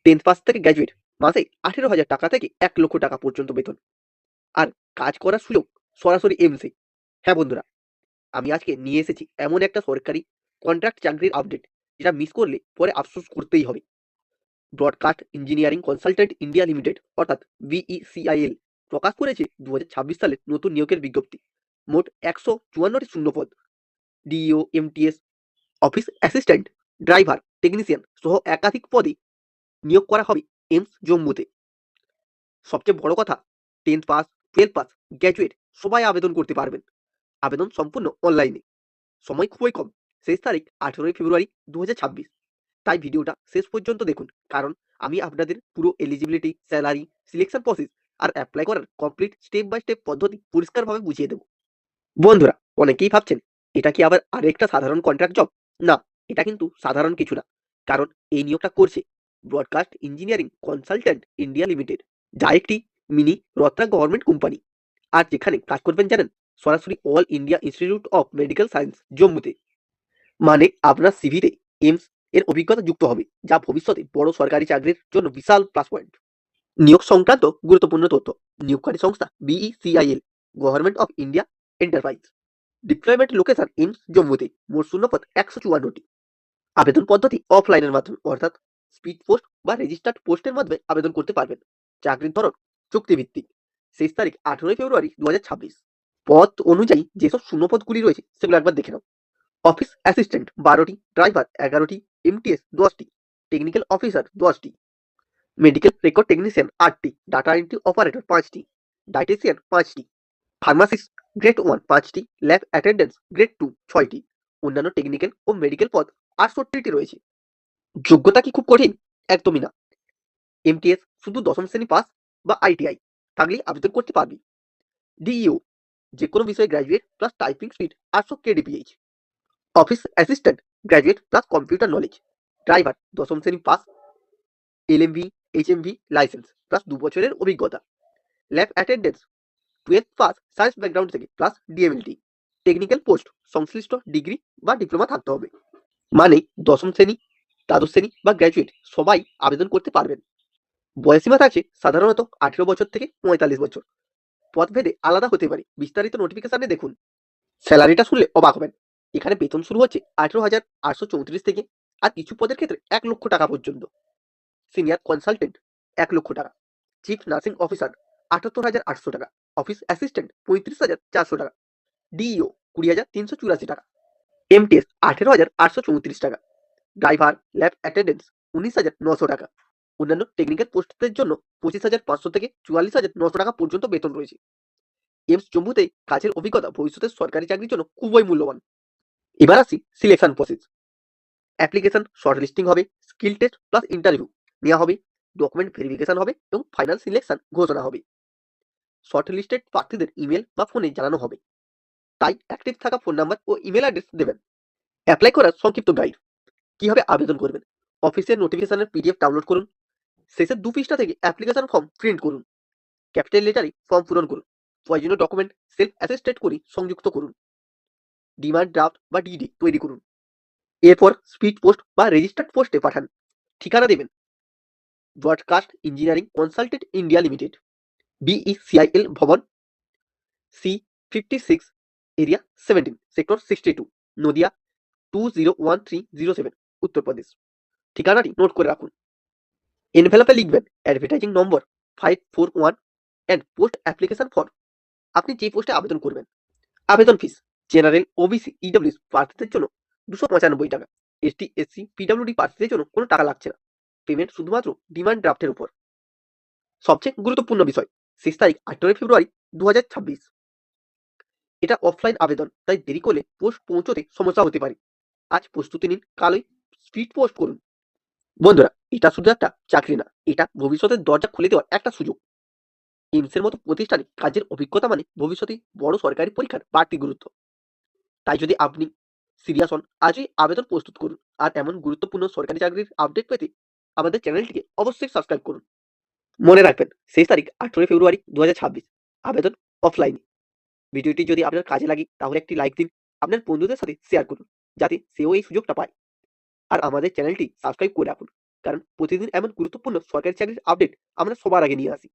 10th pass থেকে graduate, মাসে 18,000 টাকা থেকে 1 লক্ষ টাকা পর্যন্ত বেতন। আর কাজ করার সুযোগ সরাসরি এমসে। হ্যাঁ বন্ধুরা, আমি আজকে নিয়ে এসেছি এমন একটা সরকারি কন্ট্রাক্ট চাকরির আপডেট, যেটা মিস করলে পরে আফসোস করতেই হবে। Broadcast engineering consultant India limited অর্থাৎ বিইসিআইএল প্রকাশ করেছে 2026 সালের নতুন নিয়োগের বিজ্ঞপ্তি। মোট 154টি শূন্যপদ। DEO, MTS, office assistant, driver, technician সহ একাধিক পদে নিয়োগ করা হবে এমস জম্মুতে। সবচেয়ে বড় কথা, 10th পাস, 12 পাস, গ্র্যাজুয়েট সবাই আবেদন করতে পারবেন। আবেদন সম্পূর্ণ অনলাইনে। সময় খুবই কম। শেষ তারিখ 18 ফেব্রুয়ারি 2026। তাই ভিডিওটা শেষ পর্যন্ত দেখুন, কারণ আমি আপনাদের পুরো এলিজিবিলিটি, স্যালারি, সিলেকশন প্রসেস আর অ্যাপ্লাই করার কমপ্লিট স্টেপ বাই স্টেপ পদ্ধতি পরিষ্কারভাবে বুঝিয়ে দেবো। বন্ধুরা, অনেকেই ভাবছেন এটা কি আবার আরেকটা সাধারণ কন্ট্রাক্ট জব? না, এটা কিন্তু সাধারণ কিছু না। কারণ এই নিয়োগটা করছে broadcast engineering consultant India limited, যা একটি মিনি রত্না গভর্নমেন্ট কোম্পানি। আর যেখানে কাজ করবেন জানেন, সরাসরি All India Institute of Medical Science জম্মুতে। মানে আপনার সিভিতে এমস এর অভিজ্ঞতা যুক্ত হবে, যা ভবিষ্যতে বড় সরকারি চাকরির জন্য বিশাল প্লাস পয়েন্ট। নিয়োগ সংক্রান্ত গুরুত্বপূর্ণ তথ্য। নিয়োগকারী সংস্থা BECIL, government of India enterprise. Deployment location in জম্মুতে। মোট শূন্যপদ 154টি। আবেদন পদ্ধতি অফলাইনের মাধ্যমে, অর্থাৎ স্পিড পোস্ট বা রেজিস্টার্ড পোস্টের মাধ্যমে আবেদন করতে পারবেন। চাকরির ধরন চুক্তিভিত্তিক। শেষ তারিখ 18 ফেব্রুয়ারি 2026। পদ অনুযায়ী যেসব শূন্যপদগুলি রয়েছে সেগুলো একবার দেখে নাও। অফিস অ্যাসিস্ট্যান্ট 12টি, ড্রাইভার 11টি, এমটিএস 10টি, টেকনিক্যাল অফিসার 10টি, মেডিকেল রেকর্ড টেকনিশিয়ান 8টি, ডাটা এন্ট্রি অপারেটর 5টি, ডায়েটেশিয়ান 5টি, ফার্মাসিস্ট গ্রেড 1 5টি, ল্যাব অ্যাটেন্ডেন্স গ্রেড 2 6টি। অন্যান্য টেকনিক্যাল ও মেডিকেল পদ 68টি রয়েছে। যোগ্যতা কি খুব কঠিন? একদমই না। এমটিএস শুধু দশম শ্রেণী পাস বা আইটিআই থাকলেই আবেদন করতে পারবি। ডিইও যে কোনো বিষয়ে graduate plus typing speed 800 KDPH. Office assistant graduate plus computer knowledge. Driver দশম শ্রেণী pass, LMV, HMV license plus 2 বছরের অভিজ্ঞতা। Lab attendance 12 pass science background থেকে প্লাস ডিএমএলটি। টেকনিক্যাল পোস্ট সংশ্লিষ্ট ডিগ্রি বা ডিপ্লোমা থাকতে হবে। মানে দশম শ্রেণী, দ্বাদশ শ্রেণী বা গ্র্যাজুয়েট সবাই আবেদন করতে পারবেন। বয়সীমা থাকছে সাধারণত 18 বছর থেকে 45 বছর। পদভেদে আলাদা হতে পারে, বিস্তারিত নোটিফিকেশনে দেখুন। স্যালারিটা শুনলে অবাক হবেন। এখানে বেতন শুরু হচ্ছে 18,834 থেকে, আর কিছু পদের ক্ষেত্রে 1 লক্ষ টাকা পর্যন্ত। সিনিয়র কনসালটেন্ট 1 লক্ষ টাকা, চিফ নার্সিং অফিসার 78,800 টাকা, অফিস অ্যাসিস্ট্যান্ট 35,400 টাকা, ডিইও 20,384 টাকা, এমটিএস 18,834 টাকা, ড্রাইভার ল্যাব অ্যাটেন্ডেন্স 19,900 টাকা। অন্যান্য টেকনিক্যাল পোস্টদের জন্য 25,500 থেকে 44,900 টাকা পর্যন্ত বেতন রয়েছে। এমস জম্মুতে কাজের অভিজ্ঞতা ভবিষ্যতের সরকারি চাকরির জন্য খুবই মূল্যবান। এবার আসি selection process. Application short listing হবে, স্কিল টেস্ট প্লাস ইন্টারভিউ নেওয়া হবে, ডকুমেন্ট ভেরিফিকেশন হবে এবং ফাইনাল সিলেকশন ঘোষণা হবে। শর্ট লিস্টেড প্রার্থীদের ইমেল বা ফোনে জানানো হবে, তাই অ্যাক্টিভ থাকা ফোন নাম্বার ও ইমেল অ্যাড্রেস দেবেন। অ্যাপ্লাই করার সংক্ষিপ্ত গাইড। কিভাবে আবেদন করবেন? অফিসিয়াল নোটিফিকেশনের পিডিএফ ডাউনলোড করুন। শেষের 2 পৃষ্ঠা থেকে অ্যাপ্লিকেশন ফর্ম প্রিন্ট করুন। ক্যাপিটাল লেটারে ফর্ম পূরণ করুন। প্রয়োজনীয় ডকুমেন্ট সেলফ অ্যাটেস্টেড করে সংযুক্ত করুন। ডিমান্ড ড্রাফট বা ডিডি তৈরি করুন। এরপর স্পিড পোস্ট বা রেজিস্টার্ড পোস্টে পাঠান। ঠিকানা দেবেন broadcast engineering consultant India limited, BECIL ভবন, C56, area 17, sector 62, Nadia 201307, Uttar Pradesh. ঠিকানাটি নোট করে রাখুন। এনভেলপে লিখবেন advertising number 541 and post application form. আপনি যে পোস্টে আবেদন করবেন। আবেদন ফিস জেনারেল, ওবিসি, ইডব্লিউএস প্রার্থীদের জন্য 295 টাকা। এসটি, এসসি, পিডব্লিউডি প্রার্থীদের জন্য কোনো টাকা লাগছে না। পেমেন্ট শুধুমাত্র ডিমান্ড ড্রাফটের উপর। সবচেয়ে গুরুত্বপূর্ণ বিষয়, শেষ তারিখ 18 ফেব্রুয়ারি 2026। এটা অফলাইন আবেদন, তাই দেরি করলে পোস্ট পৌঁছতে সমস্যা হতে পারে। আজ প্রস্তুতি নিন, কালই স্পিড পোস্ট করুন। বন্ধুরা, এটা শুধু একটা চাকরি না, এটা ভবিষ্যতের দরজা খুলে দেওয়ার একটা সুযোগ। এমসের মতো প্রতিষ্ঠানে কাজের অভিজ্ঞতা মানে ভবিষ্যতে বড় সরকারি পরীক্ষার বাড়তি গুরুত্ব। তাই যদি আপনি সিরিয়াস হন, আজই আবেদন প্রস্তুত করুন। আর এমন গুরুত্বপূর্ণ সরকারি চাকরির আপডেট পেতে আমাদের চ্যানেলটিকে অবশ্যই সাবস্ক্রাইব করুন। মনে রাখবেন, শেষ তারিখ 18 ফেব্রুয়ারি 2026। আবেদন অফলাইনে। ভিডিওটি যদি আপনার কাজে লাগে তাহলে একটি লাইক দিন, আপনার বন্ধুদের সাথে শেয়ার করুন, যাতে সেও এই সুযোগটা পায়। আর আমাদের চ্যানেলটি সাবস্ক্রাইব করে রাখুন। কারণ প্রতিদিন এমন গুরুত্বপূর্ণ সরকারি চাকরির আপডেট আমরা সবার আগে নিয়ে আসি।